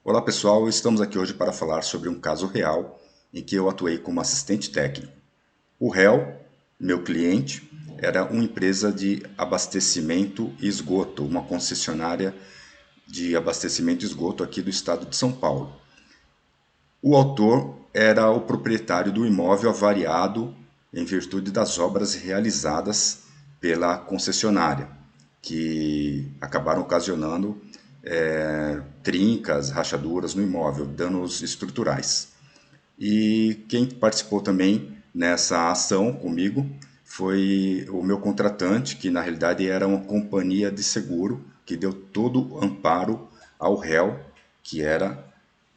Olá pessoal, estamos aqui hoje para falar sobre um caso real em que eu atuei como assistente técnico. O réu, meu cliente, era uma empresa de abastecimento e esgoto, uma concessionária de abastecimento e esgoto aqui do estado de São Paulo. O autor era o proprietário do imóvel avariado em virtude das obras realizadas pela concessionária, que acabaram ocasionando trincas, rachaduras no imóvel, danos estruturais. E quem participou também nessa ação comigo foi o meu contratante, que na realidade era uma companhia de seguro que deu todo o amparo ao réu, que era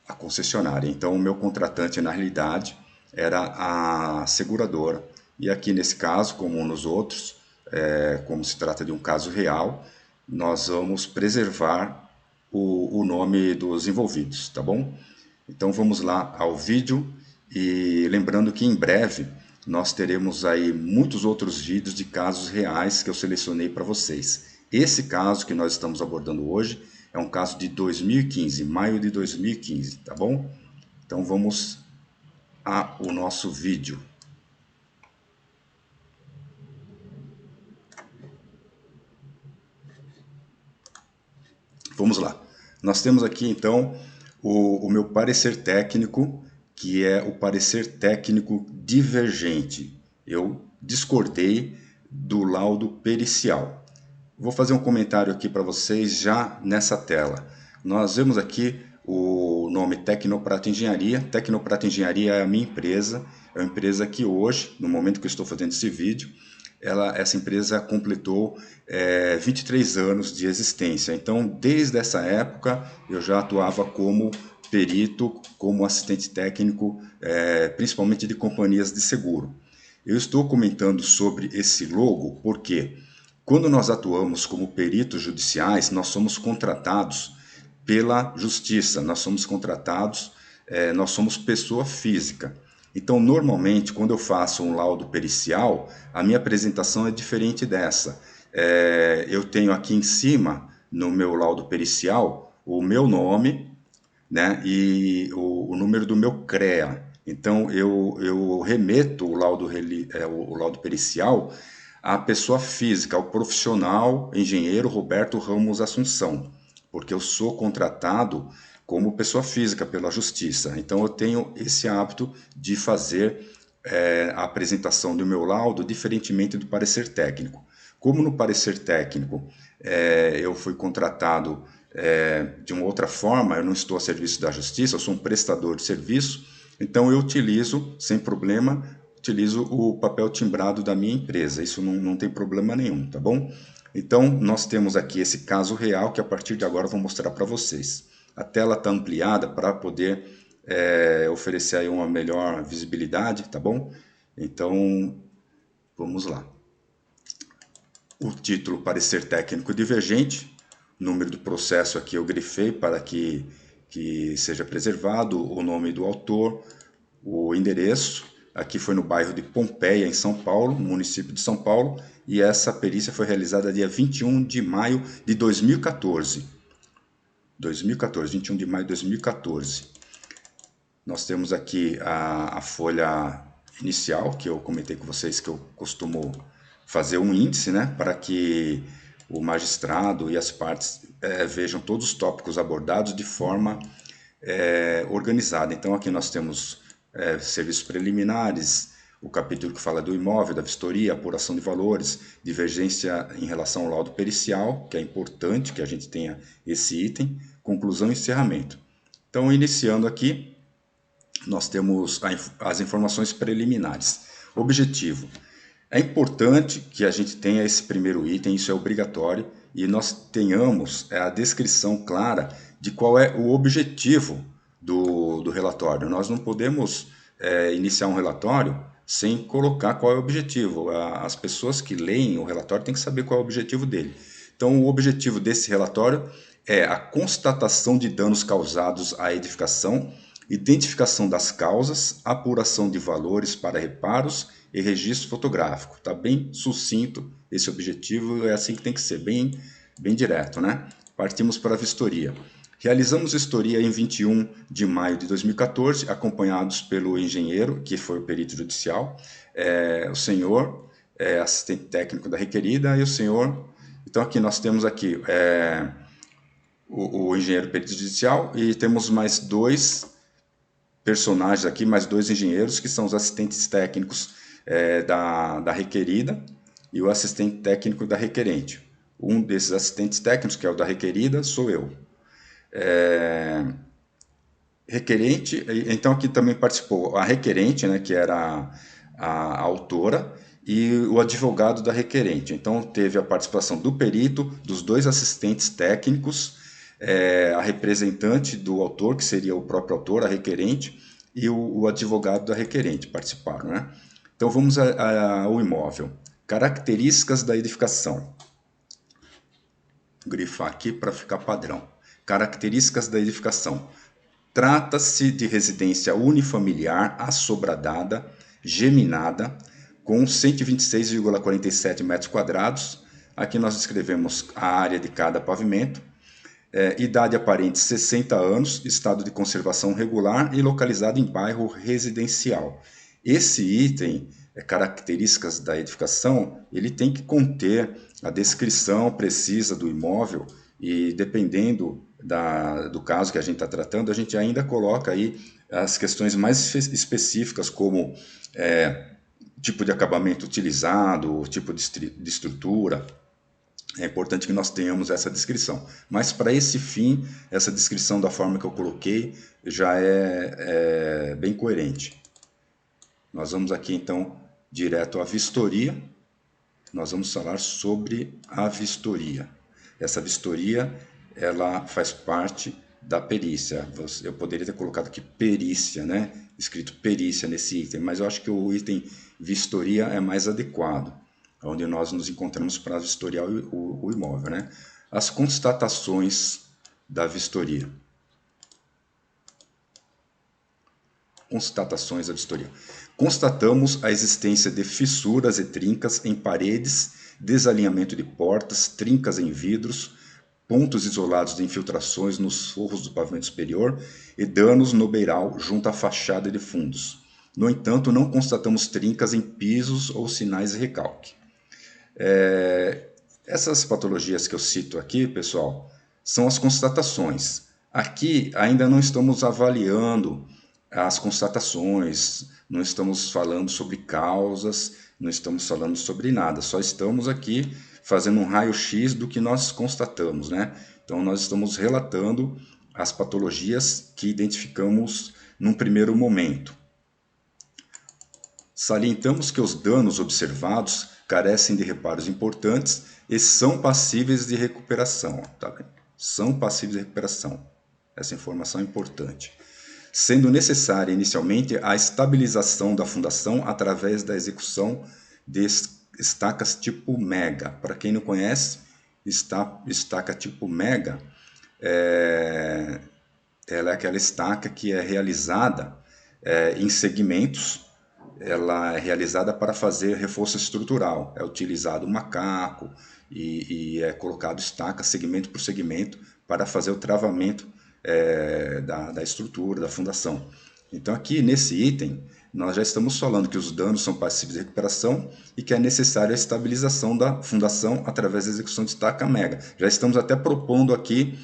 a concessionária. Então, o meu contratante, na realidade, era a seguradora. E aqui nesse caso, como nos outros, como se trata de um caso real, nós vamos preservar o nome dos envolvidos, tá bom? Então vamos lá ao vídeo e lembrando que em breve nós teremos aí muitos outros vídeos de casos reais que eu selecionei para vocês. Esse caso que nós estamos abordando hoje é um caso de 2015, maio de 2015, tá bom? Então vamos ao nosso vídeo. Vamos lá. Nós temos aqui então o meu parecer técnico, que é o parecer técnico divergente. Eu discordei do laudo pericial. Vou fazer um comentário aqui para vocês já nessa tela. Nós vemos aqui o nome Tecnoprata Engenharia. Tecnoprata Engenharia é a minha empresa, é uma empresa que hoje, no momento que eu estou fazendo esse vídeo, essa empresa completou 23 anos de existência. Então, desde essa época, eu já atuava como perito, como assistente técnico, principalmente de companhias de seguro. Eu estou comentando sobre esse logo porque quando nós atuamos como peritos judiciais, nós somos contratados pela justiça, nós somos contratados, nós somos pessoa física. Então, normalmente, quando eu faço um laudo pericial, a minha apresentação é diferente dessa. Eu tenho aqui em cima, no meu laudo pericial, o meu nome, né, e o número do meu CREA. Então, eu remeto o laudo pericial à pessoa física, ao profissional engenheiro Roberto Ramos Assunção, porque eu sou contratado como pessoa física pela Justiça. Então, eu tenho esse hábito de fazer a apresentação do meu laudo diferentemente do parecer técnico. Como no parecer técnico eu fui contratado de uma outra forma, eu não estou a serviço da Justiça, eu sou um prestador de serviço, então eu utilizo, sem problema, utilizo o papel timbrado da minha empresa, isso não tem problema nenhum, tá bom? Então, nós temos aqui esse caso real que a partir de agora eu vou mostrar para vocês. A tela está ampliada para poder oferecer aí uma melhor visibilidade, tá bom? Então, vamos lá. O título, parecer técnico divergente. O número do processo aqui eu grifei para que seja preservado, o nome do autor, o endereço. Aqui foi no bairro de Pompeia, em São Paulo, município de São Paulo, e essa perícia foi realizada dia 21 de maio de 2014. 21 de maio de 2014. Nós temos aqui a folha inicial, que eu comentei com vocês que eu costumo fazer um índice, né, para que o magistrado e as partes vejam todos os tópicos abordados de forma organizada. Então aqui nós temos serviços preliminares, o capítulo que fala do imóvel, da vistoria, apuração de valores, divergência em relação ao laudo pericial, que é importante que a gente tenha esse item, conclusão e encerramento. Então, iniciando aqui, nós temos as informações preliminares. Objetivo. É importante que a gente tenha esse primeiro item, isso é obrigatório, e nós tenhamos a descrição clara de qual é o objetivo do relatório. Nós não podemos iniciar um relatório sem colocar qual é o objetivo. As pessoas que leem o relatório têm que saber qual é o objetivo dele. Então, o objetivo desse relatório é a constatação de danos causados à edificação, identificação das causas, apuração de valores para reparos e registro fotográfico. Está bem sucinto esse objetivo, é assim que tem que ser, bem direto, né? Partimos para a vistoria. Realizamos vistoria em 21 de maio de 2014, acompanhados pelo engenheiro, que foi o perito judicial, o senhor, assistente técnico da requerida, e o senhor. Então aqui nós temos aqui o engenheiro perito judicial e temos mais dois personagens aqui, mais dois engenheiros, que são os assistentes técnicos da requerida e o assistente técnico da requerente. Um desses assistentes técnicos, que é o da requerida, sou eu. Requerente, então aqui também participou a requerente, né, que era a autora, e o advogado da requerente. Então teve a participação do perito, dos dois assistentes técnicos, a representante do autor, que seria o próprio autor, a requerente, e o advogado da requerente participaram, né? Então vamos ao imóvel. Características da edificação. Vou grifar aqui para ficar padrão. Características da edificação. Trata-se de residência unifamiliar assobradada, geminada, com 126,47 metros quadrados. Aqui nós descrevemos a área de cada pavimento. Idade aparente 60 anos, estado de conservação regular e localizado em bairro residencial. Esse item, características da edificação, ele tem que conter a descrição precisa do imóvel e dependendo do caso que a gente está tratando, a gente ainda coloca aí as questões mais específicas, como tipo de acabamento utilizado, tipo de estrutura. É importante que nós tenhamos essa descrição. Mas para esse fim, essa descrição da forma que eu coloquei já é bem coerente. Nós vamos aqui então direto à vistoria. Nós vamos falar sobre a vistoria. Essa vistoria, ela faz parte da perícia. Eu poderia ter colocado aqui perícia, né? Escrito perícia nesse item, mas eu acho que o item vistoria é mais adequado, onde nós nos encontramos para vistoriar o imóvel, né? As constatações da vistoria. Constatações da vistoria. Constatamos a existência de fissuras e trincas em paredes, desalinhamento de portas, trincas em vidros, pontos isolados de infiltrações nos forros do pavimento superior e danos no beiral junto à fachada de fundos. No entanto, não constatamos trincas em pisos ou sinais de recalque. Essas patologias que eu cito aqui, pessoal, são as constatações. Aqui ainda não estamos avaliando as constatações, não estamos falando sobre causas, não estamos falando sobre nada, só estamos aqui fazendo um raio-x do que nós constatamos, né? Então nós estamos relatando as patologias que identificamos num primeiro momento. Salientamos que os danos observados carecem de reparos importantes e são passíveis de recuperação. Tá bem? São passíveis de recuperação. Essa informação é importante. Sendo necessária inicialmente a estabilização da fundação através da execução de estacas tipo mega. Para quem não conhece, estaca tipo mega ela é aquela estaca que é realizada em segmentos. Ela é realizada para fazer reforço estrutural. É utilizado macaco e é colocado estaca segmento por segmento para fazer o travamento da estrutura, da fundação. Então aqui nesse item nós já estamos falando que os danos são passíveis de recuperação e que é necessária a estabilização da fundação através da execução de estaca mega. Já estamos até propondo aqui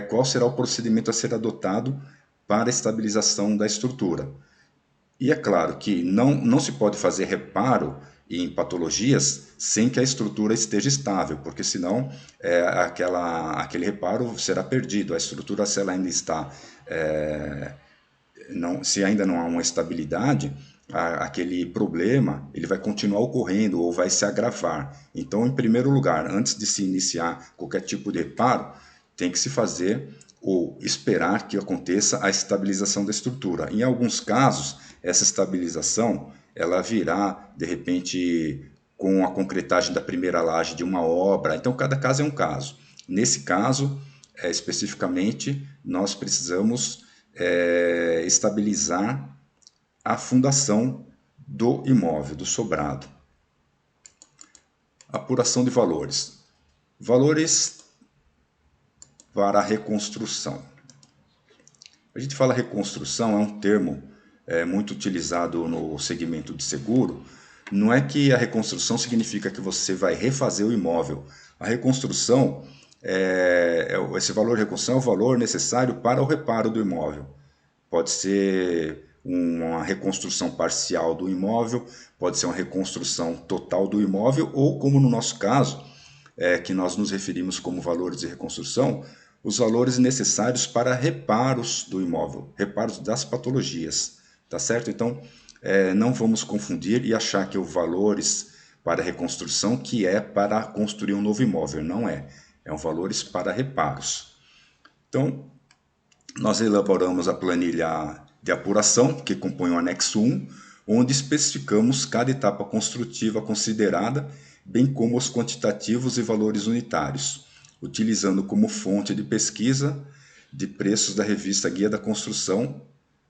qual será o procedimento a ser adotado para a estabilização da estrutura. E é claro que não se pode fazer reparo em patologias sem que a estrutura esteja estável, porque senão aquele reparo será perdido. A estrutura, se ela ainda está, se ainda não há uma estabilidade, aquele problema ele vai continuar ocorrendo ou vai se agravar. Então, em primeiro lugar, antes de se iniciar qualquer tipo de reparo, tem que se fazer ou esperar que aconteça a estabilização da estrutura. Em alguns casos, essa estabilização ela virá, de repente, com a concretagem da primeira laje de uma obra. Então, cada caso é um caso. Nesse caso, especificamente, nós precisamos estabilizar a fundação do imóvel, do sobrado. Apuração de valores. Valores para a reconstrução. A gente fala reconstrução, é um termo muito utilizado no segmento de seguro. Não é que a reconstrução significa que você vai refazer o imóvel. A reconstrução, esse valor de reconstrução é o valor necessário para o reparo do imóvel. Pode ser uma reconstrução parcial do imóvel, pode ser uma reconstrução total do imóvel, ou como no nosso caso, que nós nos referimos como valores de reconstrução, os valores necessários para reparos do imóvel, reparos das patologias, tá certo? Então, não vamos confundir e achar que os valores para reconstrução que é para construir um novo imóvel, não é. É um valores para reparos. Então, nós elaboramos a planilha de apuração, que compõe o anexo 1, onde especificamos cada etapa construtiva considerada, bem como os quantitativos e valores unitários, utilizando como fonte de pesquisa de preços da revista Guia da Construção,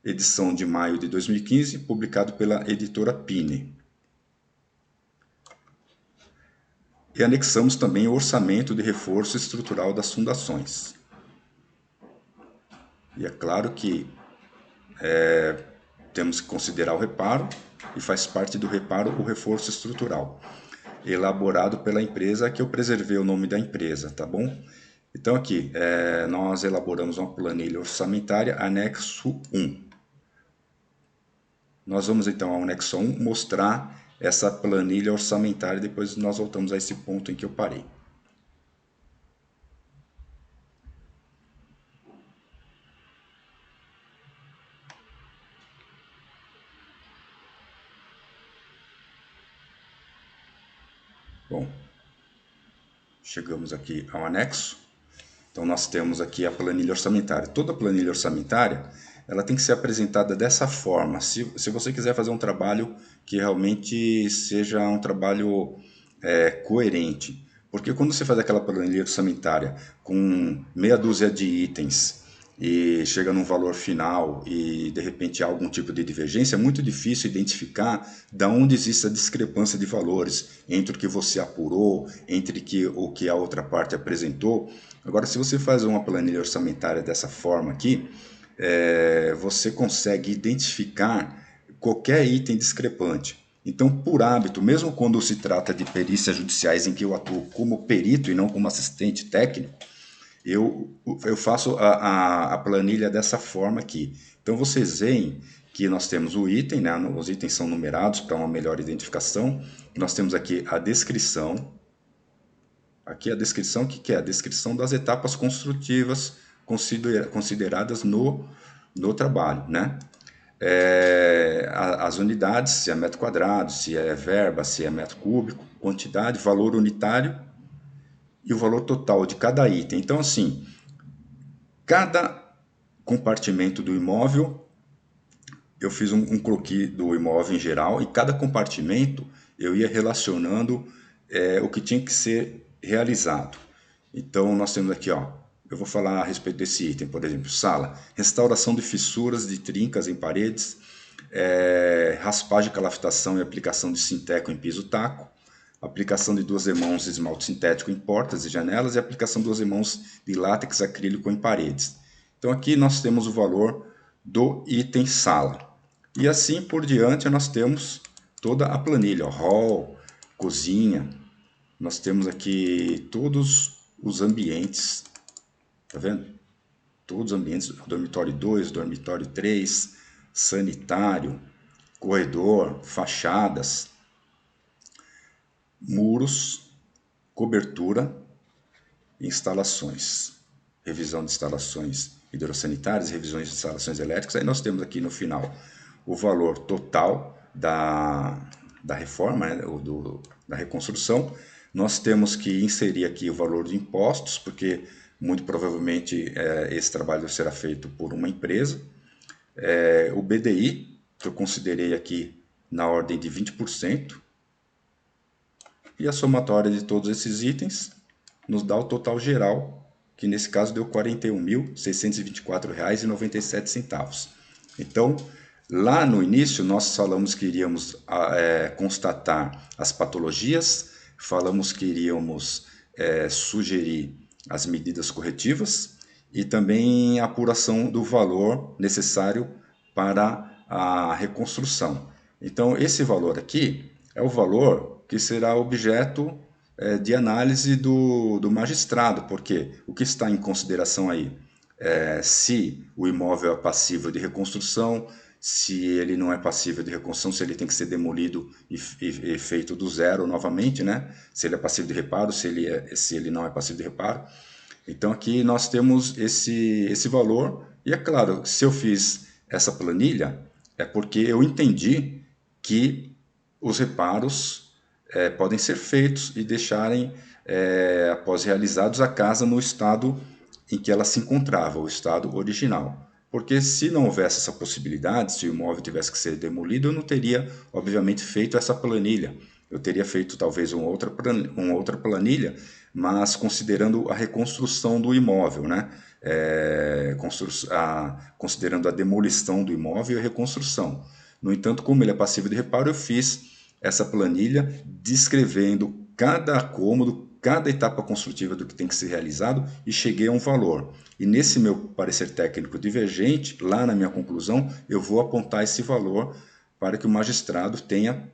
edição de maio de 2015, publicado pela editora Pine. E anexamos também o orçamento de reforço estrutural das fundações. E é claro que temos que considerar o reparo e faz parte do reparo o reforço estrutural, elaborado pela empresa, que eu preservei o nome da empresa, tá bom? Então aqui, nós elaboramos uma planilha orçamentária, anexo 1. Nós vamos então ao anexo 1 mostrar essa planilha orçamentária, depois nós voltamos a esse ponto em que eu parei. Bom, chegamos aqui ao anexo. Então nós temos aqui a planilha orçamentária. Toda planilha orçamentária, ela tem que ser apresentada dessa forma. Se você quiser fazer um trabalho que realmente seja um trabalho coerente. Porque quando você faz aquela planilha orçamentária com meia dúzia de itens e chega num valor final e de repente há algum tipo de divergência, é muito difícil identificar de onde existe a discrepância de valores entre o que você apurou, entre o que a outra parte apresentou. Agora, se você faz uma planilha orçamentária dessa forma aqui, você consegue identificar qualquer item discrepante. Então, por hábito, mesmo quando se trata de perícias judiciais em que eu atuo como perito e não como assistente técnico, eu faço a planilha dessa forma aqui. Então, vocês veem que nós temos o item, né? Os itens são numerados para uma melhor identificação. Nós temos aqui a descrição. Aqui a descrição, o que é? A descrição das etapas construtivas consideradas no trabalho, né? As unidades, se é metro quadrado, se é verba, se é metro cúbico, quantidade, valor unitário e o valor total de cada item. Então, assim, cada compartimento do imóvel, eu fiz um croquis do imóvel em geral, e cada compartimento eu ia relacionando o que tinha que ser realizado. Então, nós temos aqui, ó, eu vou falar a respeito desse item, por exemplo, sala, restauração de fissuras, de trincas em paredes, raspagem, calafetação e aplicação de sinteco em piso taco, aplicação de 2 demãos de esmalte sintético em portas e janelas e aplicação de 2 demãos de látex acrílico em paredes. Então aqui nós temos o valor do item sala. E assim por diante nós temos toda a planilha, ó, hall, cozinha. Nós temos aqui todos os ambientes, tá vendo? Todos os ambientes, dormitório 2, dormitório 3, sanitário, corredor, fachadas, muros, cobertura, instalações. Revisão de instalações hidrossanitárias, revisões de instalações elétricas. Aí nós temos aqui no final o valor total da reforma, né, da reconstrução. Nós temos que inserir aqui o valor de impostos, porque muito provavelmente esse trabalho será feito por uma empresa. O BDI, que eu considerei aqui na ordem de 20%, e a somatória de todos esses itens nos dá o total geral, que nesse caso deu R$ 41.624,97. Então, lá no início, nós falamos que iríamos constatar as patologias, falamos que iríamos sugerir as medidas corretivas e também a apuração do valor necessário para a reconstrução. Então, esse valor aqui é o valor que será objeto de análise do magistrado, porque o que está em consideração aí é se o imóvel é passível de reconstrução, se ele não é passível de reconstrução, se ele tem que ser demolido e feito do zero novamente, né? Se ele é passível de reparo, se ele não é passível de reparo. Então aqui nós temos esse valor, e é claro, se eu fiz essa planilha, é porque eu entendi que os reparos podem ser feitos e deixarem, após realizados, a casa no estado em que ela se encontrava, o estado original. Porque se não houvesse essa possibilidade, se o imóvel tivesse que ser demolido, eu não teria, obviamente, feito essa planilha. Eu teria feito talvez uma outra planilha, mas considerando a reconstrução do imóvel, né? Considerando a demolição do imóvel e a reconstrução. No entanto, como ele é passível de reparo, eu fiz essa planilha descrevendo cada cômodo, cada etapa construtiva do que tem que ser realizado e cheguei a um valor. E nesse meu parecer técnico divergente, lá na minha conclusão, eu vou apontar esse valor para que o magistrado tenha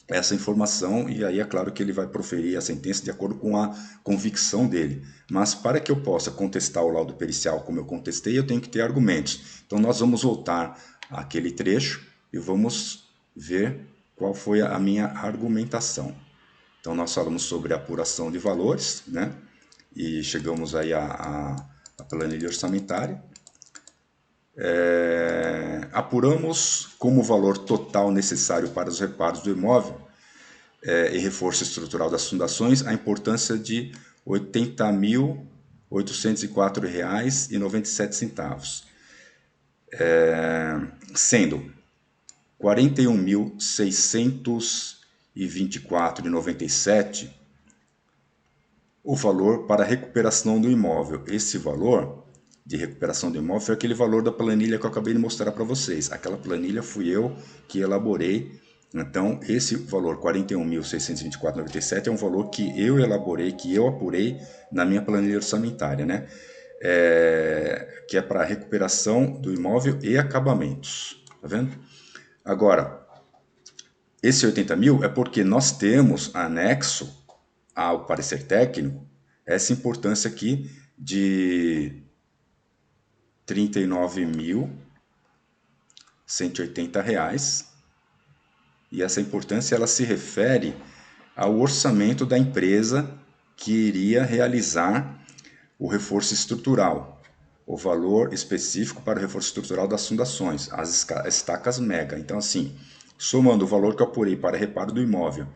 essa informação, e aí é claro que ele vai proferir a sentença de acordo com a convicção dele. Mas para que eu possa contestar o laudo pericial como eu contestei, eu tenho que ter argumentos. Então nós vamos voltar àquele trecho e vamos ver qual foi a minha argumentação. Então nós falamos sobre a apuração de valores, né? E chegamos aí à planilha orçamentária. Apuramos como valor total necessário para os reparos do imóvel e reforço estrutural das fundações a importância de R$ 80.804,97, sendo R$ 41.624,97 o valor para a recuperação do imóvel. Esse valor de recuperação do imóvel foi aquele valor da planilha que eu acabei de mostrar para vocês. Aquela planilha fui eu que elaborei. Então, esse valor, R$ 41.624,97, é um valor que eu elaborei, que eu apurei na minha planilha orçamentária, né? Que é para recuperação do imóvel e acabamentos. Tá vendo? Agora, esse 80 mil é porque nós temos anexo ao parecer técnico essa importância aqui de R$ 39.180, e essa importância ela se refere ao orçamento da empresa que iria realizar o reforço estrutural, o valor específico para o reforço estrutural das fundações, as estacas mega. Então, assim, somando o valor que eu apurei para reparo do imóvel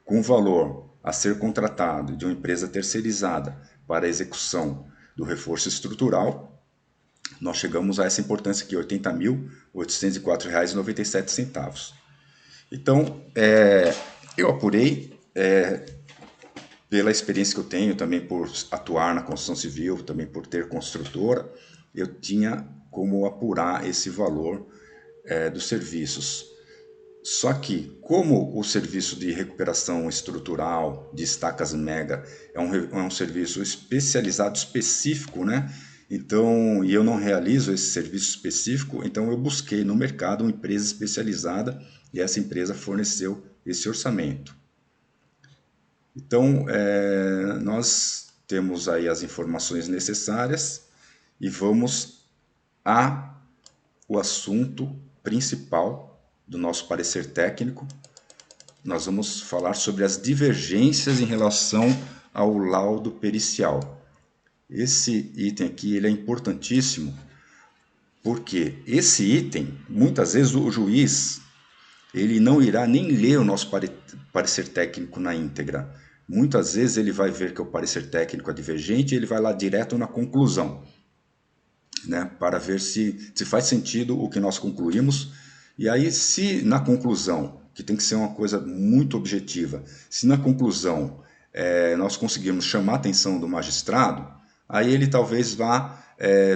com o valor a ser contratado de uma empresa terceirizada para a execução do reforço estrutural, nós chegamos a essa importância aqui, R$ 80.804,97. Então, eu apurei, pela experiência que eu tenho, também por atuar na construção civil, também por ter construtora, eu tinha como apurar esse valor dos serviços. Só que, como o serviço de recuperação estrutural de estacas mega é um serviço especializado, específico, né? Então, e eu não realizo esse serviço específico, então eu busquei no mercado uma empresa especializada e essa empresa forneceu esse orçamento. Então, nós temos aí as informações necessárias e vamos ao assunto principal do nosso parecer técnico. Nós vamos falar sobre as divergências em relação ao laudo pericial. Esse item aqui ele é importantíssimo, porque esse item, muitas vezes o juiz ele não irá nem ler o nosso parecer técnico na íntegra. Muitas vezes ele vai ver que o parecer técnico é divergente e ele vai lá direto na conclusão, né, para ver se faz sentido o que nós concluímos. E aí, se na conclusão, que tem que ser uma coisa muito objetiva, se na conclusão nós conseguirmos chamar a atenção do magistrado, aí ele talvez vá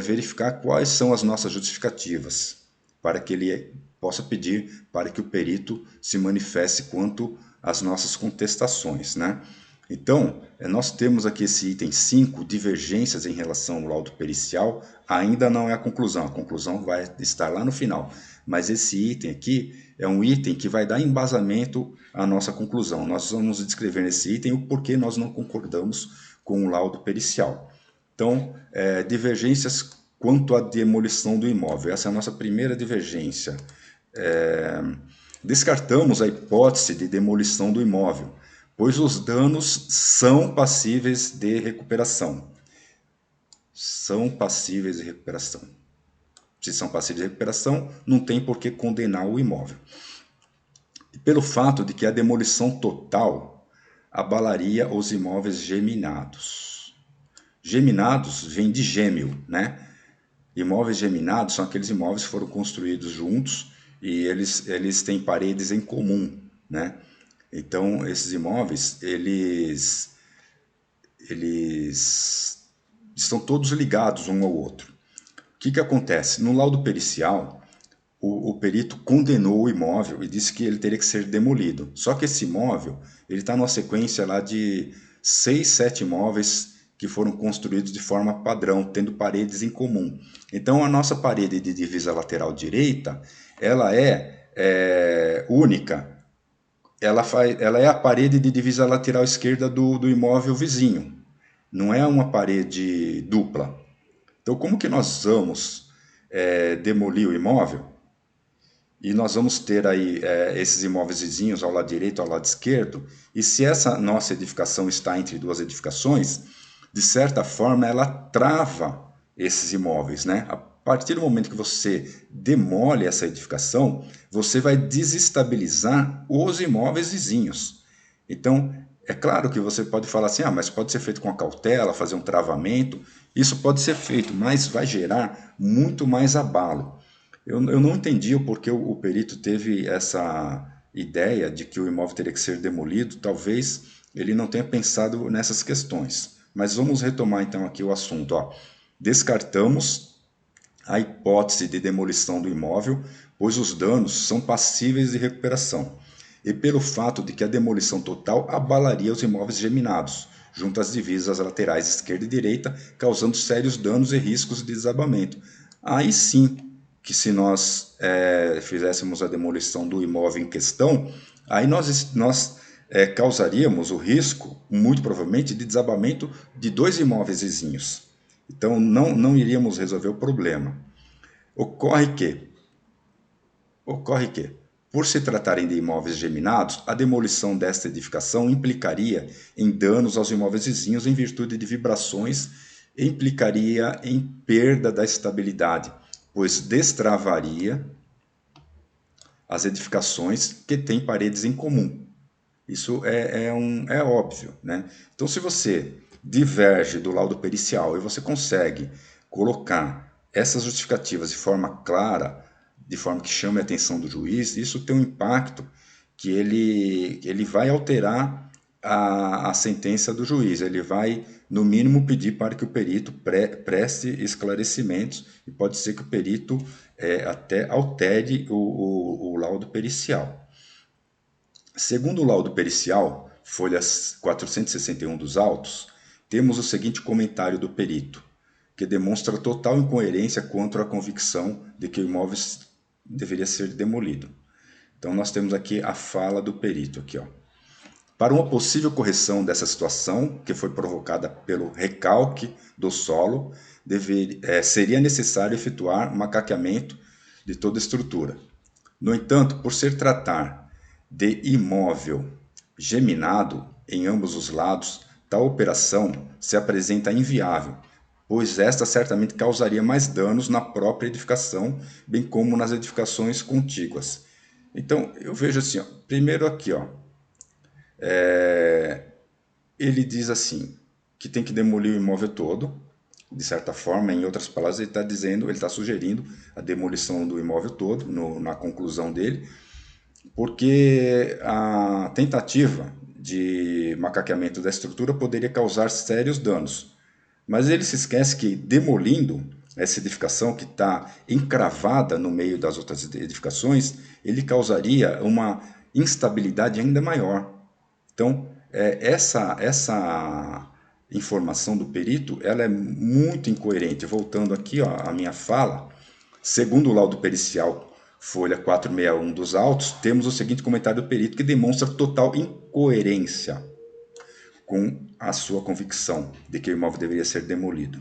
verificar quais são as nossas justificativas, para que ele possa pedir para que o perito se manifeste quanto às nossas contestações, né? Então, nós temos aqui esse item 5, divergências em relação ao laudo pericial, ainda não é a conclusão vai estar lá no final. Mas esse item aqui é um item que vai dar embasamento à nossa conclusão. Nós vamos descrever nesse item o porquê nós não concordamos com o laudo pericial. Então, divergências quanto à demolição do imóvel. Essa é a nossa primeira divergência. Descartamos a hipótese de demolição do imóvel, pois os danos são passíveis de recuperação. São passíveis de recuperação. Se são passíveis de recuperação, não tem por que condenar o imóvel. E pelo fato de que a demolição total abalaria os imóveis geminados. Geminados vem de gêmeo, né? Imóveis geminados são aqueles imóveis que foram construídos juntos e eles têm paredes em comum, né? Então, esses imóveis, eles estão todos ligados um ao outro. O que acontece? No laudo pericial, o perito condenou o imóvel e disse que ele teria que ser demolido. Só que esse imóvel, ele está numa sequência lá de 6, 7 imóveis que foram construídos de forma padrão, tendo paredes em comum. Então, a nossa parede de divisa lateral direita, ela é única. Ela é a parede de divisa lateral esquerda do imóvel vizinho. Não é uma parede dupla. Então, como que nós vamos demolir o imóvel? E nós vamos ter aí esses imóveis vizinhos ao lado direito, ao lado esquerdo. E se essa nossa edificação está entre duas edificações, de certa forma ela trava esses imóveis, né? A partir do momento que você demole essa edificação, você vai desestabilizar os imóveis vizinhos. Então, é claro que você pode falar assim, mas pode ser feito com a cautela, fazer um travamento. Isso pode ser feito, mas vai gerar muito mais abalo. Eu não entendi o porquê o perito teve essa ideia de que o imóvel teria que ser demolido. Talvez ele não tenha pensado nessas questões. Mas vamos retomar então aqui o assunto. Ó. Descartamos a hipótese de demolição do imóvel, pois os danos são passíveis de recuperação, e pelo fato de que a demolição total abalaria os imóveis geminados, junto às divisas laterais esquerda e direita, causando sérios danos e riscos de desabamento. Aí sim, que se nós fizéssemos a demolição do imóvel em questão, aí nós causaríamos o risco, muito provavelmente, de desabamento de 2 imóveis vizinhos. Então, não iríamos resolver o problema. Ocorre que, por se tratarem de imóveis geminados, a demolição desta edificação implicaria em danos aos imóveis vizinhos em virtude de vibrações e implicaria em perda da estabilidade, pois destravaria as edificações que têm paredes em comum. Isso é óbvio, né? Então, se você diverge do laudo pericial e você consegue colocar essas justificativas de forma clara, de forma que chame a atenção do juiz, isso tem um impacto que ele vai alterar a sentença do juiz. Ele vai, no mínimo, pedir para que o perito preste esclarecimentos e pode ser que o perito até altere o laudo pericial. Segundo o laudo pericial, folhas 461 dos autos, temos o seguinte comentário do perito, que demonstra total incoerência quanto à convicção de que o imóvel deveria ser demolido. Então nós temos aqui a fala do perito aqui, ó. Para uma possível correção dessa situação, que foi provocada pelo recalque do solo, seria necessário efetuar macaqueamento de toda a estrutura. No entanto, por se tratar de imóvel geminado em ambos os lados, tal operação se apresenta inviável, pois esta certamente causaria mais danos na própria edificação, bem como nas edificações contíguas. Então, eu vejo assim, ó, primeiro aqui, ó, ele diz assim, que tem que demolir o imóvel todo, de certa forma, em outras palavras, ele está dizendo, ele está sugerindo a demolição do imóvel todo, na conclusão dele, porque a tentativa de macaqueamento da estrutura poderia causar sérios danos. Mas ele se esquece que, demolindo essa edificação que está encravada no meio das outras edificações, ele causaria uma instabilidade ainda maior. Então, essa informação do perito, ela é muito incoerente. Voltando aqui, ó, à minha fala, segundo o laudo pericial, folha 461 dos autos, temos o seguinte comentário do perito que demonstra total incoerência com a sua convicção de que o imóvel deveria ser demolido.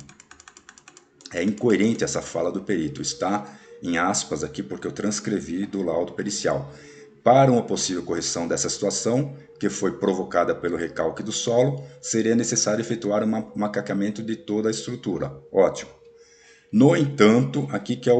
É incoerente essa fala do perito, está em aspas aqui porque eu transcrevi do laudo pericial. Para uma possível correção dessa situação, que foi provocada pelo recalque do solo, seria necessário efetuar um macaqueamento de toda a estrutura. Ótimo. No entanto, aqui que é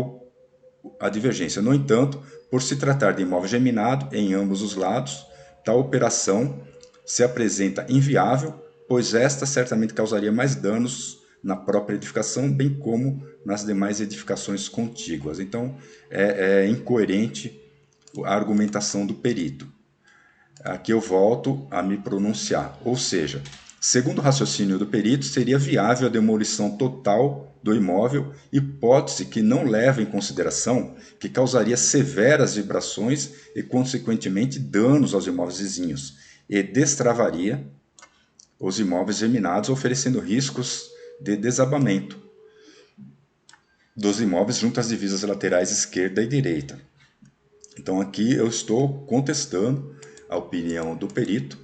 a divergência. No entanto, por se tratar de imóvel geminado em ambos os lados, tal operação se apresenta inviável, pois esta certamente causaria mais danos na própria edificação, bem como nas demais edificações contíguas. Então, é incoerente a argumentação do perito. Aqui eu volto a me pronunciar. Ou seja, segundo o raciocínio do perito, seria viável a demolição total do imóvel, hipótese que não leva em consideração que causaria severas vibrações e, consequentemente, danos aos imóveis vizinhos, e destravaria os imóveis geminados, oferecendo riscos de desabamento dos imóveis junto às divisas laterais esquerda e direita. Então aqui eu estou contestando a opinião do perito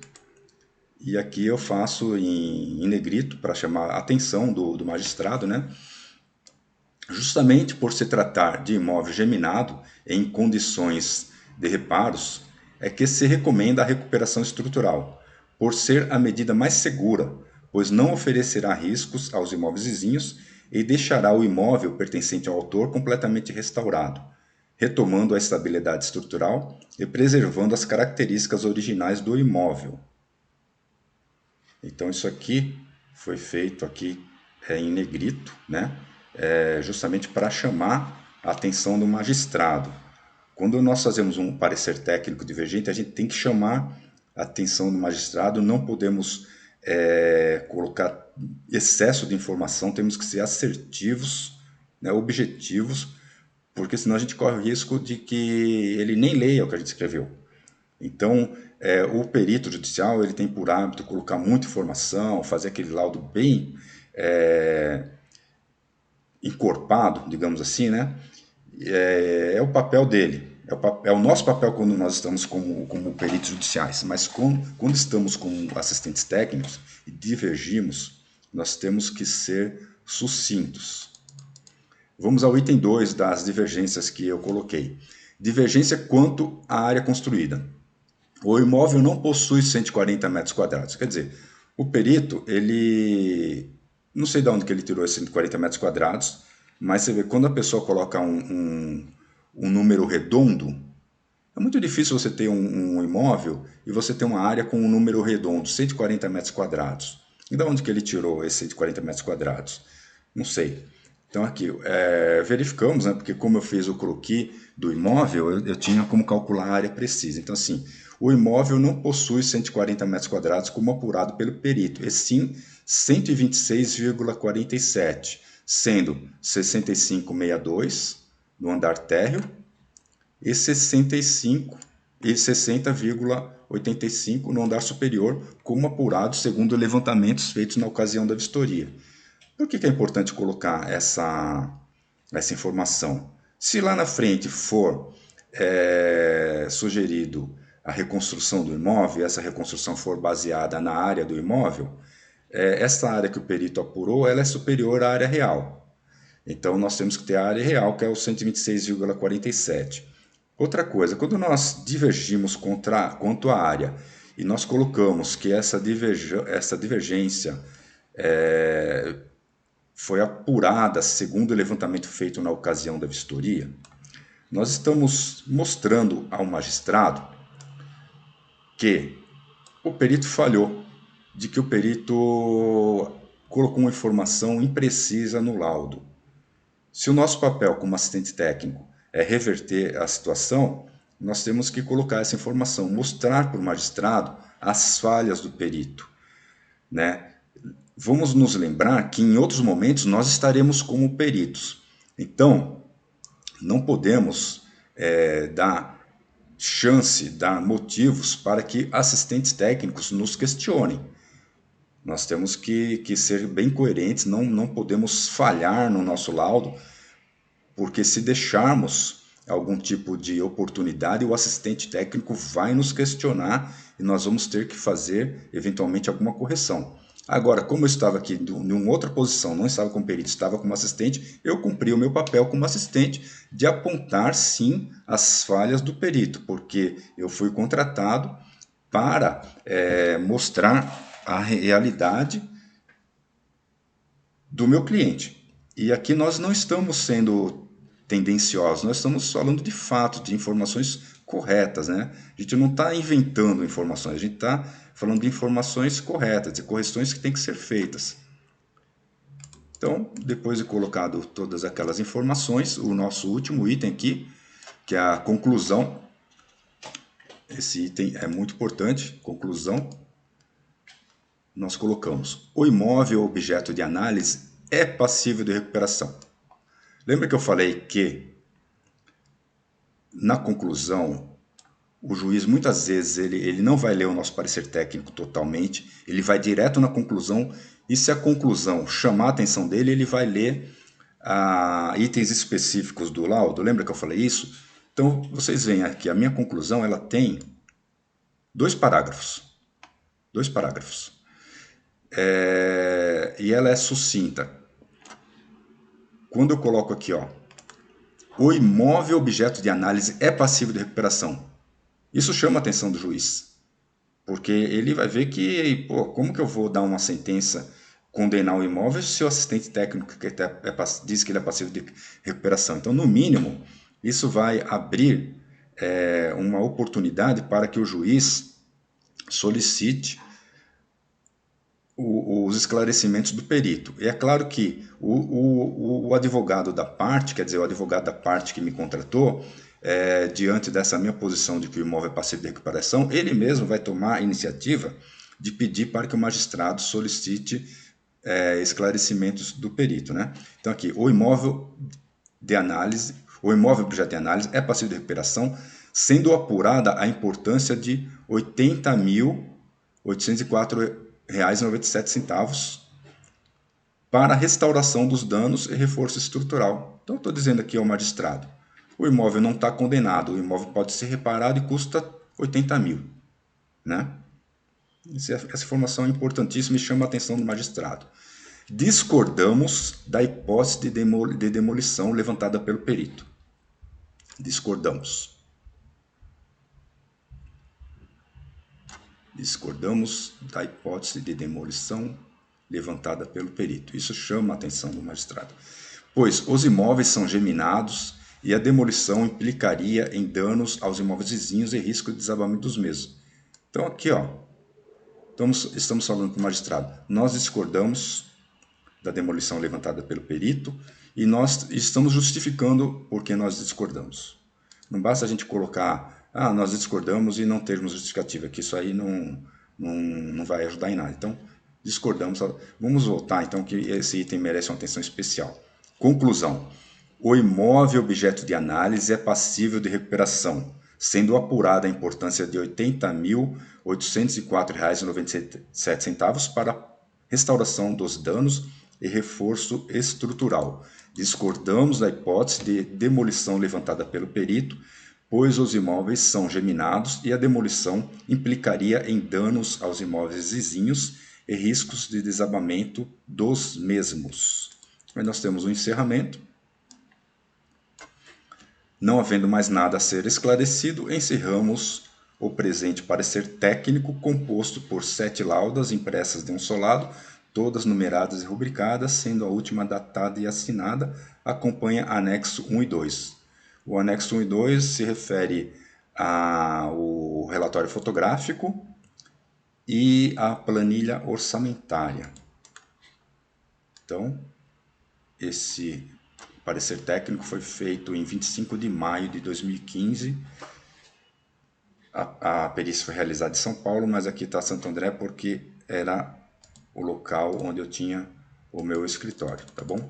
e aqui eu faço em negrito para chamar a atenção do magistrado, né? Justamente por se tratar de imóvel geminado em condições de reparos, é que se recomenda a recuperação estrutural, por ser a medida mais segura, pois não oferecerá riscos aos imóveis vizinhos e deixará o imóvel pertencente ao autor completamente restaurado, retomando a estabilidade estrutural e preservando as características originais do imóvel. Então isso aqui foi feito aqui em negrito, né? Justamente para chamar a atenção do magistrado. Quando nós fazemos um parecer técnico divergente, a gente tem que chamar a atenção do magistrado, não podemos colocar excesso de informação, temos que ser assertivos, né, objetivos, porque senão a gente corre o risco de que ele nem leia o que a gente escreveu. Então, o perito judicial ele tem por hábito colocar muita informação, fazer aquele laudo bem encorpado, digamos assim, né? É o papel dele, é o nosso papel quando nós estamos como peritos judiciais, mas quando estamos como assistentes técnicos e divergimos, nós temos que ser sucintos. Vamos ao item 2 das divergências que eu coloquei. Divergência quanto à área construída. O imóvel não possui 140 metros quadrados. Quer dizer, o perito, ele... Não sei de onde que ele tirou esses 140 metros quadrados, mas você vê, quando a pessoa coloca um número redondo, é muito difícil você ter um imóvel e você ter uma área com um número redondo, 140 metros quadrados. E de onde que ele tirou esses 140 metros quadrados? Não sei. Então aqui, verificamos, né, porque como eu fiz o croquis do imóvel, eu tinha como calcular a área precisa. Então assim, o imóvel não possui 140 metros quadrados como apurado pelo perito, e sim 126,47, sendo 65,62 no andar térreo e 60,85 no andar superior, como apurado segundo levantamentos feitos na ocasião da vistoria. Por que é importante colocar essa informação? Se lá na frente for sugerido a reconstrução do imóvel, e essa reconstrução for baseada na área do imóvel, essa área que o perito apurou, ela é superior à área real. Então nós temos que ter a área real, que é o 126,47. Outra coisa, quando nós divergimos quanto à área e nós colocamos que essa divergência foi apurada segundo o levantamento feito na ocasião da vistoria, nós estamos mostrando ao magistrado que o perito falhou, de que o perito colocou uma informação imprecisa no laudo. Se o nosso papel como assistente técnico é reverter a situação, nós temos que colocar essa informação, mostrar para o magistrado as falhas do perito, né? Vamos nos lembrar que em outros momentos nós estaremos como peritos. Então, não podemos dar chance, dar motivos para que assistentes técnicos nos questionem. Nós temos que ser bem coerentes, não podemos falhar no nosso laudo, porque se deixarmos algum tipo de oportunidade, o assistente técnico vai nos questionar e nós vamos ter que fazer, eventualmente, alguma correção. Agora, como eu estava aqui em uma outra posição, não estava como perito, estava como assistente, eu cumpri o meu papel como assistente de apontar, sim, as falhas do perito, porque eu fui contratado para mostrar a realidade do meu cliente. E aqui nós não estamos sendo tendenciosos, nós estamos falando de fato, de informações corretas, né? A gente não está inventando informações, a gente está falando de informações corretas, de correções que têm que ser feitas. Então, depois de colocado todas aquelas informações, o nosso último item aqui, que é a conclusão. Esse item é muito importante, conclusão. Nós colocamos: o imóvel objeto de análise é passível de recuperação. Lembra que eu falei que na conclusão o juiz muitas vezes ele não vai ler o nosso parecer técnico totalmente, ele vai direto na conclusão, e se a conclusão chamar a atenção dele, ele vai ler itens específicos do laudo. Lembra que eu falei isso? Então vocês veem aqui, a minha conclusão ela tem dois parágrafos. Dois parágrafos. E ela é sucinta. Quando eu coloco aqui, ó, o imóvel objeto de análise é passível de recuperação, isso chama a atenção do juiz, porque ele vai ver que, pô, como que eu vou dar uma sentença, condenar o imóvel se o assistente técnico diz que ele é passível de recuperação? Então, no mínimo, isso vai abrir uma oportunidade para que o juiz solicite os esclarecimentos do perito. E é claro que o advogado da parte, quer dizer, o advogado da parte que me contratou, diante dessa minha posição de que o imóvel é passível de recuperação, ele mesmo vai tomar a iniciativa de pedir para que o magistrado solicite esclarecimentos do perito, né? Então aqui, o imóvel objeto de análise é passível de recuperação, sendo apurada a importância de R$ 80.804,97 para a restauração dos danos e reforço estrutural. Então, estou dizendo aqui ao magistrado, o imóvel não está condenado, o imóvel pode ser reparado e custa 80 mil. Né? Essa informação é importantíssima e chama a atenção do magistrado. Discordamos da hipótese de demolição levantada pelo perito. Discordamos da hipótese de demolição levantada pelo perito. Isso chama a atenção do magistrado, pois os imóveis são geminados e a demolição implicaria em danos aos imóveis vizinhos e risco de desabamento dos mesmos. Então aqui, ó, estamos falando com o magistrado, nós discordamos da demolição levantada pelo perito e nós estamos justificando por que nós discordamos. Não basta a gente colocar, nós discordamos e não termos justificativa, que isso aí não vai ajudar em nada. Então, discordamos. Vamos voltar, então, que esse item merece uma atenção especial. Conclusão. O imóvel objeto de análise é passível de recuperação, sendo apurada a importância de R$ 80.804,97 para restauração dos danos e reforço estrutural. Discordamos da hipótese de demolição levantada pelo perito, pois os imóveis são geminados e a demolição implicaria em danos aos imóveis vizinhos e riscos de desabamento dos mesmos. Aí nós temos um encerramento. Não havendo mais nada a ser esclarecido, encerramos o presente parecer técnico composto por 7 laudas impressas de um só lado, todas numeradas e rubricadas, sendo a última datada e assinada, acompanha anexo 1 e 2. O anexo 1 e 2 se refere ao relatório fotográfico e à planilha orçamentária. Então, esse parecer técnico foi feito em 25 de maio de 2015. A perícia foi realizada em São Paulo, mas aqui está Santo André porque era o local onde eu tinha o meu escritório, tá bom?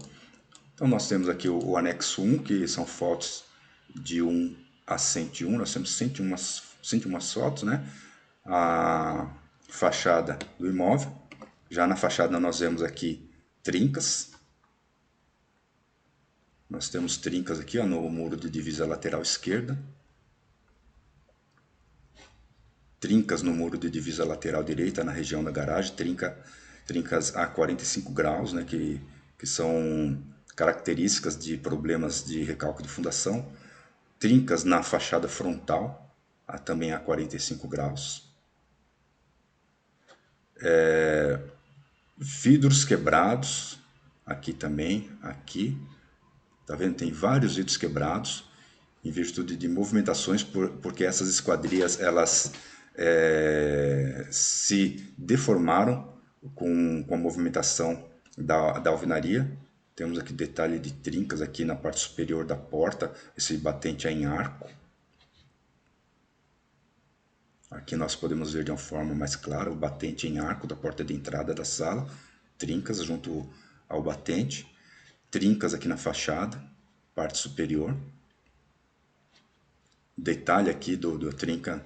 Então nós temos aqui o anexo 1, que são fotos de um a 101, nós temos 101 fotos, né? A fachada do imóvel. Já na fachada nós vemos aqui trincas. Nós temos trincas aqui, ó, no muro de divisa lateral esquerda. Trincas no muro de divisa lateral direita, na região da garagem. Trincas a 45 graus, né, que são características de problemas de recalque de fundação. Trincas na fachada frontal, também a 45 graus. Vidros quebrados, aqui também, aqui. Tá vendo? Tem vários vidros quebrados em virtude de movimentações, porque essas esquadrias elas se deformaram com a movimentação da alvenaria. Temos aqui detalhe de trincas aqui na parte superior da porta, esse batente é em arco. Aqui nós podemos ver de uma forma mais clara o batente em arco da porta de entrada da sala, trincas junto ao batente, trincas aqui na fachada, parte superior. Detalhe aqui do trinca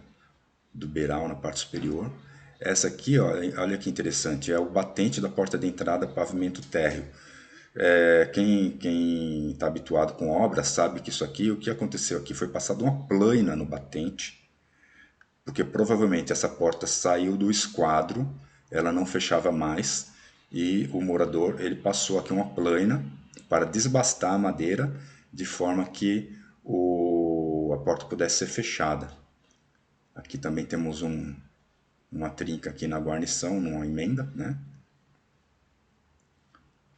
do beiral na parte superior. Essa aqui, ó, olha que interessante, é o batente da porta de entrada pavimento térreo. Quem está habituado com obras sabe que isso aqui, o que aconteceu aqui, foi passado uma plaina no batente, porque provavelmente essa porta saiu do esquadro, ela não fechava mais, e o morador ele passou aqui uma plaina para desbastar a madeira, de forma que a porta pudesse ser fechada. Aqui também temos uma trinca aqui na guarnição, numa emenda, né?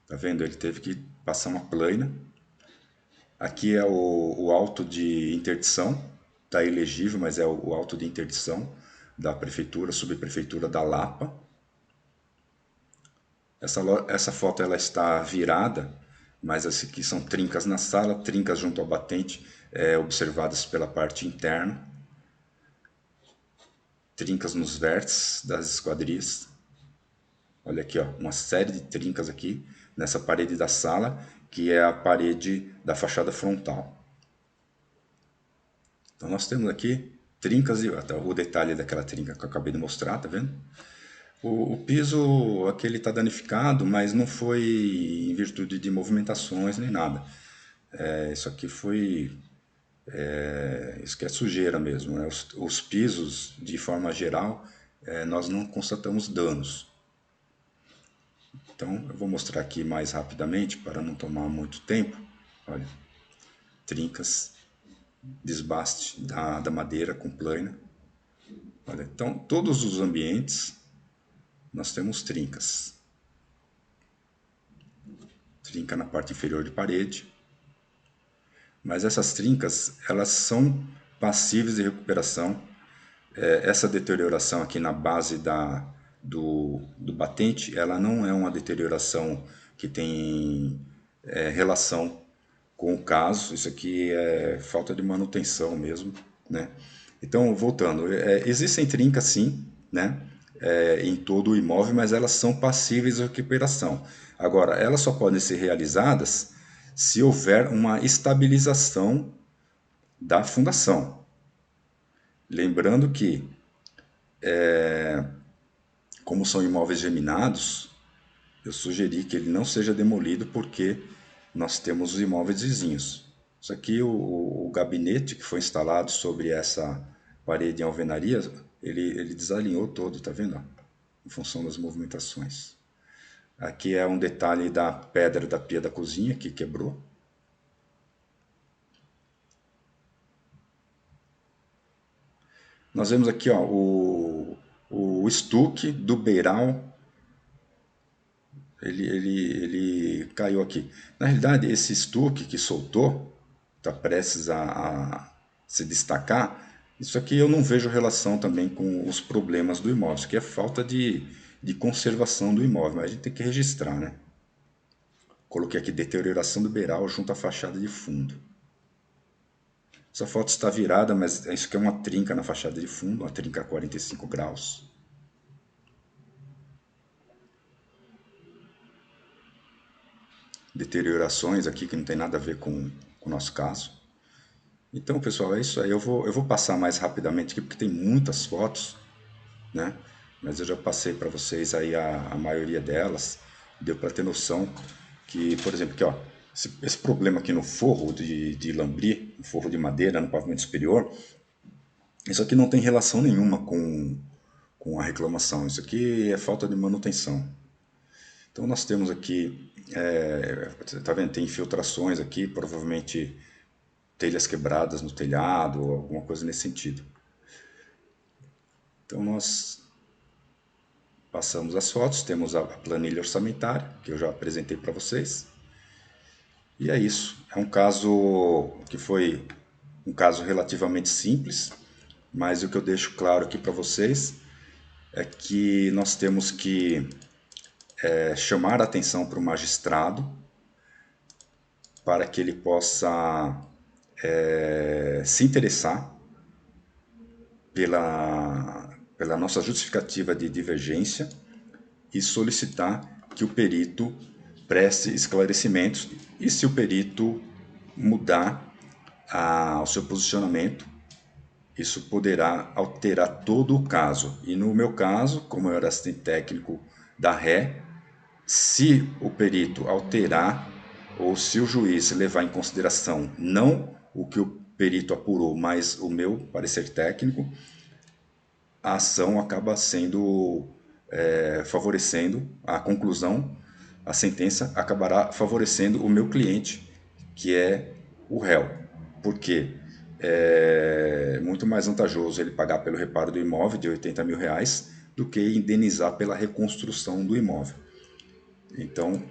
Tá vendo? Ele teve que passar uma plaina. Aqui é o auto de interdição, está elegível, mas é o auto de interdição da prefeitura, subprefeitura da Lapa. Essa foto ela está virada, mas essa aqui são trincas na sala, trincas junto ao batente, observadas pela parte interna. Trincas nos vértices das esquadrias. Olha aqui, ó, uma série de trincas aqui nessa parede da sala, que é a parede da fachada frontal. Então nós temos aqui trincas e o detalhe daquela trinca que eu acabei de mostrar, tá vendo? O piso aqui ele está danificado, mas não foi em virtude de movimentações nem nada. Isso aqui foi isso que é sujeira mesmo, né? Os pisos, de forma geral, nós não constatamos danos. Então, eu vou mostrar aqui mais rapidamente, para não tomar muito tempo. Olha, trincas, desbaste da madeira com plaina. Olha, então, todos os ambientes, nós temos trincas. Trinca na parte inferior de parede. Mas essas trincas, elas são passíveis de recuperação. Essa deterioração aqui na base do batente, ela não é uma deterioração que tem relação com o caso. Isso aqui é falta de manutenção mesmo, né? Então, voltando, existem trincas sim, né? Em todo o imóvel, mas elas são passíveis de recuperação. Agora, elas só podem ser realizadas se houver uma estabilização da fundação. Lembrando que, como são imóveis geminados, eu sugeri que ele não seja demolido porque nós temos os imóveis vizinhos. Isso aqui, o gabinete que foi instalado sobre essa parede em alvenaria, ele desalinhou todo, tá vendo? Em função das movimentações. Aqui é um detalhe da pedra da pia da cozinha que quebrou. Nós vemos aqui, ó, o estuque do beiral, ele caiu aqui. Na realidade, esse estuque que soltou, está prestes a se destacar, isso aqui eu não vejo relação também com os problemas do imóvel. Isso aqui é falta de conservação do imóvel, mas a gente tem que registrar, né? Coloquei aqui deterioração do beiral junto à fachada de fundo. Essa foto está virada, mas isso aqui é uma trinca na fachada de fundo, uma trinca a 45 graus. Deteriorações aqui que não tem nada a ver com o nosso caso. Então, pessoal, é isso aí. Eu vou passar mais rapidamente aqui, porque tem muitas fotos, né? Mas eu já passei para vocês aí a maioria delas. Deu para ter noção que, por exemplo, aqui, ó, esse problema aqui no forro de lambri, no forro de madeira, no pavimento superior, isso aqui não tem relação nenhuma com a reclamação. Isso aqui é falta de manutenção. Então nós temos aqui, tá vendo? Tem infiltrações aqui, provavelmente telhas quebradas no telhado, ou alguma coisa nesse sentido. Então nós passamos as fotos, temos a planilha orçamentária, que eu já apresentei para vocês. E é isso. É um caso que foi um caso relativamente simples, mas o que eu deixo claro aqui para vocês é que nós temos que chamar a atenção para o magistrado para que ele possa se interessar pela nossa justificativa de divergência e solicitar que o perito preste esclarecimentos e, se o perito mudar o seu posicionamento, isso poderá alterar todo o caso. E no meu caso, como eu era assistente técnico da ré, se o perito alterar ou se o juiz levar em consideração não o que o perito apurou, mas o meu parecer técnico, a ação acaba sendo favorecendo a conclusão, a sentença acabará favorecendo o meu cliente, que é o réu. Por quê? É muito mais vantajoso ele pagar pelo reparo do imóvel de R$ 80.000 do que indenizar pela reconstrução do imóvel. Então,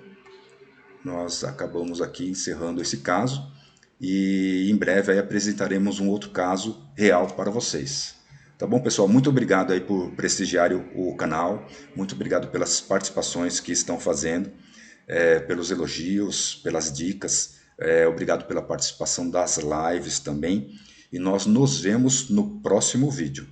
nós acabamos aqui encerrando esse caso e em breve aí apresentaremos um outro caso real para vocês. Tá bom, pessoal? Muito obrigado aí por prestigiar o canal, muito obrigado pelas participações que estão fazendo, pelos elogios, pelas dicas, obrigado pela participação das lives também, e nós nos vemos no próximo vídeo.